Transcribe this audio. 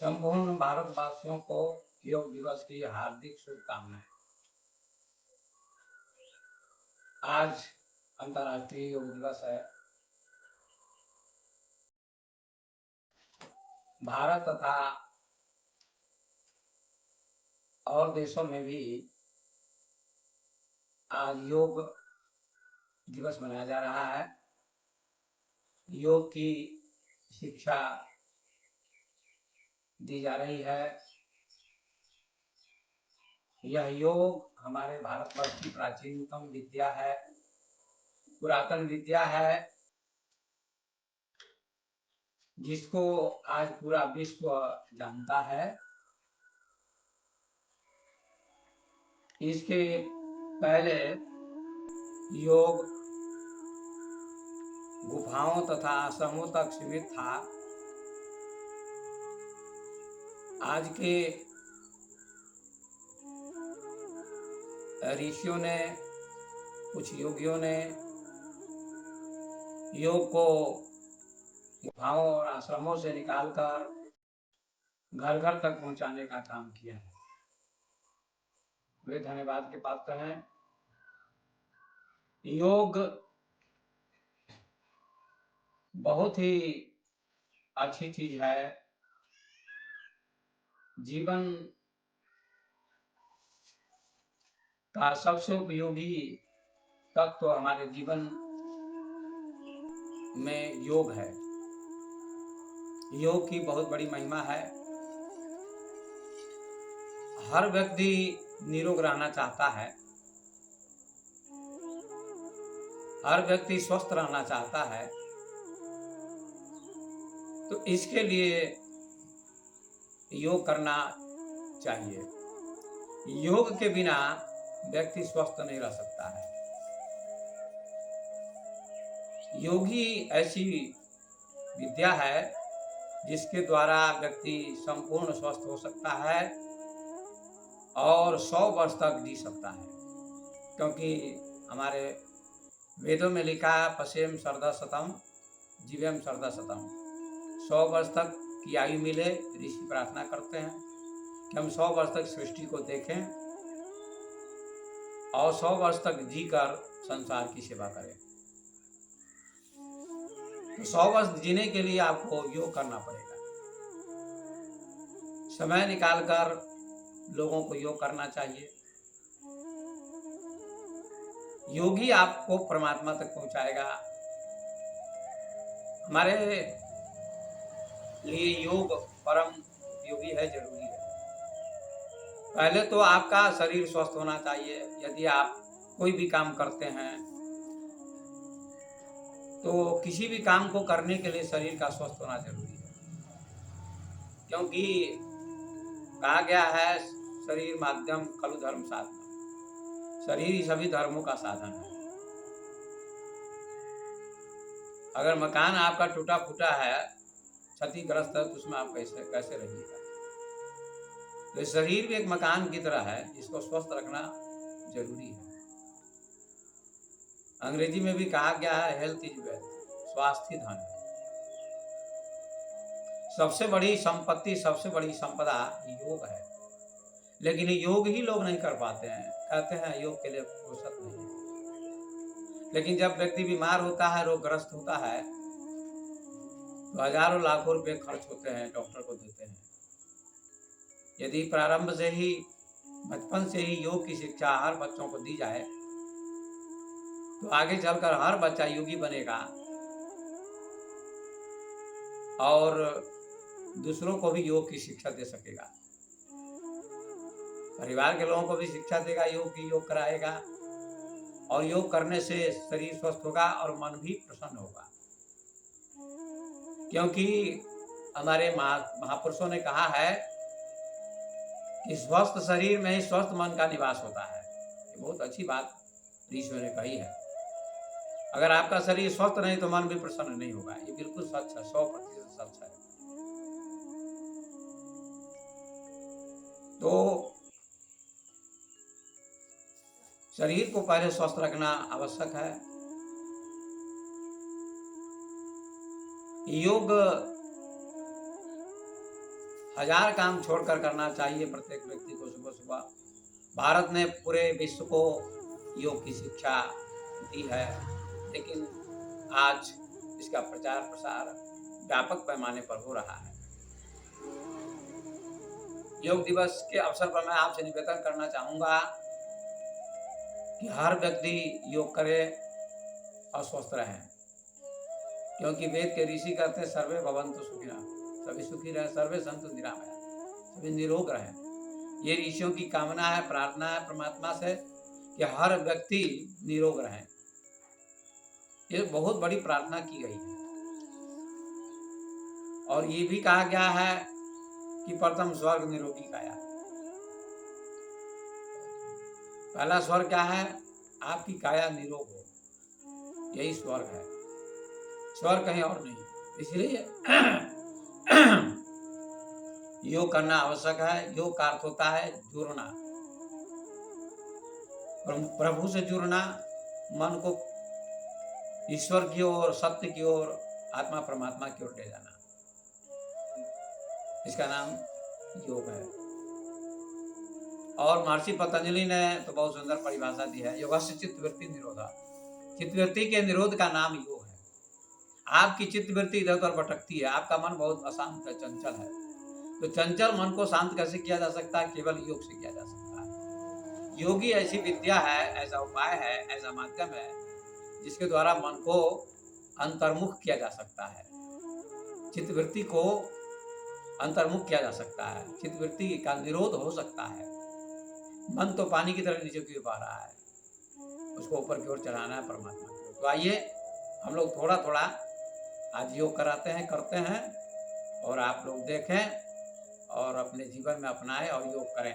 संपूर्ण भारतवासियों को योग दिवस की हार्दिक शुभकामनाएं। आज अंतर्राष्ट्रीय योग दिवस है। भारत तथा और देशों में भी आज योग दिवस मनाया जा रहा है। योग की शिक्षा दी जा रही है। यह योग हमारे भारतवर्ष की प्राचीनतम विद्या है, पुरातन विद्या है, जिसको आज पूरा विश्व जानता है। इसके पहले योग गुफाओं तथा आश्रमों तक सीमित था। आज के ऋषियों ने, कुछ योगियों ने योग को गुफाओं और आश्रमों से निकालकर घर घर तक पहुंचाने का काम किया है। वे धन्यवाद के पात्र हैं। योग बहुत ही अच्छी चीज है। जीवन का सबसे उपयोगी तत्व तो हमारे जीवन में योग है। योग की बहुत बड़ी महिमा है। हर व्यक्ति निरोग रहना चाहता है, हर व्यक्ति स्वस्थ रहना चाहता है। तो इसके लिए योग करना चाहिए। योग के बिना व्यक्ति स्वस्थ नहीं रह सकता है। योग ही ऐसी विद्या है जिसके द्वारा व्यक्ति संपूर्ण स्वस्थ हो सकता है और 100 वर्ष तक जी सकता है। क्योंकि हमारे वेदों में लिखा है, पश्येम सर्दा शतम जीवेम सर्दा शतम। 100 वर्ष तक की आयु मिले। ऋषि प्रार्थना करते हैं कि हम 100 वर्ष तक सृष्टि को देखें और 100 वर्ष तक जीकर संसार की सेवा करें। तो 100 वर्ष जीने के लिए आपको योग करना पड़ेगा। समय निकालकर लोगों को योग करना चाहिए। योग ही आपको परमात्मा तक पहुंचाएगा। हमारे लिए योग परम उपयोगी है, जरूरी है। पहले तो आपका शरीर स्वस्थ होना चाहिए। यदि आप कोई भी काम करते हैं तो किसी भी काम को करने के लिए शरीर का स्वस्थ होना जरूरी है। क्योंकि कहा गया है, शरीर माध्यम खलु धर्म साधन। शरीर ही सभी धर्मों का साधन है। अगर मकान आपका टूटा फूटा है, क्षतिग्रस्त है, तो उसमें आप कैसे रहिएगा। तो शरीर भी एक मकान की तरह है, जिसको स्वस्थ रखना जरूरी है। अंग्रेजी में भी कहा गया है, हेल्थ इज वेल्थ, स्वास्थ्य धन है। सबसे बड़ी संपत्ति, सबसे बड़ी संपदा योग है। लेकिन योग ही लोग नहीं कर पाते हैं। कहते हैं योग के लिए फुर्सत नहीं है। लेकिन जब व्यक्ति बीमार होता है, रोगग्रस्त होता है, तो हजारों लाखों रुपए खर्च होते हैं, डॉक्टर को देते हैं। यदि प्रारंभ से ही, बचपन से ही योग की शिक्षा हर बच्चों को दी जाए तो आगे चलकर हर बच्चा योगी बनेगा और दूसरों को भी योग की शिक्षा दे सकेगा। परिवार के लोगों को भी शिक्षा देगा, योग कराएगा। और योग करने से शरीर स्वस्थ होगा और मन भी प्रसन्न होगा। क्योंकि हमारे महापुरुषों ने कहा है कि स्वस्थ शरीर में ही स्वस्थ मन का निवास होता है। ये बहुत अच्छी बात ऋषियों ने कही है। अगर आपका शरीर स्वस्थ नहीं तो मन भी प्रसन्न नहीं होगा। ये बिल्कुल सच है, 100% सच है। तो शरीर को पहले स्वस्थ रखना आवश्यक है। योग 1000 काम छोड़कर करना चाहिए प्रत्येक व्यक्ति को सुबह सुबह। भारत ने पूरे विश्व को योग की शिक्षा दी है, लेकिन आज इसका प्रचार प्रसार व्यापक पैमाने पर हो रहा है। योग दिवस के अवसर पर मैं आपसे निवेदन करना चाहूँगा कि हर व्यक्ति योग करे और स्वस्थ रहें, क्योंकि वेद के ऋषि कहते हैं सर्वे भवन्तु सुखिनः, सभी सुखी रहें, सर्वे सन्तु निरामयाः, सभी निरोग रहें। ये ऋषियों की कामना है, प्रार्थना है परमात्मा से कि हर व्यक्ति निरोग रहें। ये बहुत बड़ी प्रार्थना की गई है। और ये भी कहा गया है कि प्रथम स्वर्ग निरोगी काया। पहला स्वर्ग क्या है? आपकी काया निरोग हो, यही स्वर्ग है, स्वर्ग कहीं और नहीं। इसलिए योग करना आवश्यक है। योग का अर्थ होता है जुड़ना, प्रभु से जुड़ना, मन को ईश्वर की ओर, सत्य की ओर, आत्मा परमात्मा की ओर ले जाना, इसका नाम योग है। और महर्षि पतंजलि ने तो बहुत सुंदर परिभाषा दी है, योगस्य चित्तवृत्ति निरोधा। चित्तवृत्ति के निरोध का नाम योग है। आपकी चित्तवृत्ति इधर उधर भटकती है, आपका मन बहुत अशांत है, चंचल है, तो चंचल मन को शांत कैसे किया जा सकता है? केवल योग से किया जा सकता है। योगी ऐसी विद्या है, ऐसा उपाय है, ऐसा माध्यम है जिसके द्वारा मन को अंतर्मुख किया जा सकता है, चित्तवृत्ति को अंतर्मुख किया जा सकता है, चित्तवृत्ति का निरोध हो सकता है। मन तो पानी की तरह नीचे की ओर बह रहा है, उसको ऊपर की ओर चढ़ाना है परमात्मा की ओर। तो आइए हम लोग थोड़ा थोड़ा आज योग कराते हैं, करते हैं, और आप लोग देखें और अपने जीवन में अपनाएं और योग करें।